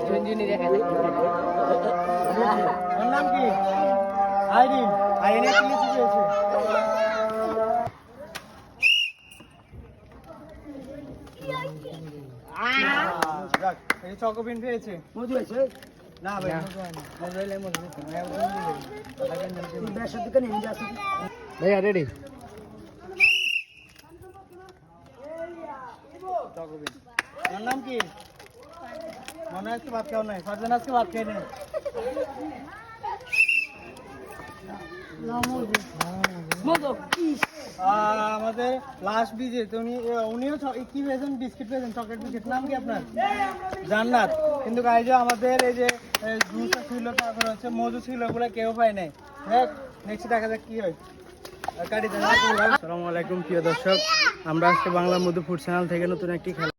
ঝুনঝুনি দেখা যায়। ওর নাম কি? আইরিন। আইরিন কি লিচু পেয়েছে? যাক, এই চকোবিন পেয়েছে। মধু আছে? না ভাই, মধু হয়নি। মধু হইলে মধু দিত না। একদম দিবে। বেশার দোকানে নিয়ে যাচ্ছে। ভাইয়া রেডি? চকোবিন। ওর নাম কি? মনে হয় আজকে ভাত খাও নাই। ফারজান আজকে ভাত খাই নাই। আমাদের লাস্ট বিজে উনিও কি পেয়েছেন? বিস্কিট পেয়েছেন, চকলেট বিস্কিট। নাম কি আপনার? জান্নাত। কিন্তু গাইজ আমাদের এই যে জুস ছিল, তারপর হচ্ছে মধু ছিল, ওগুলো কেউ পায় নাই। দেখ নেক্সট দেখা যাক কি হয়। আসসালামু আলাইকুম প্রিয় দর্শক, আমরা আজকে বাংলা মধু ফুড চ্যানেল থেকে নতুন একটি খেলা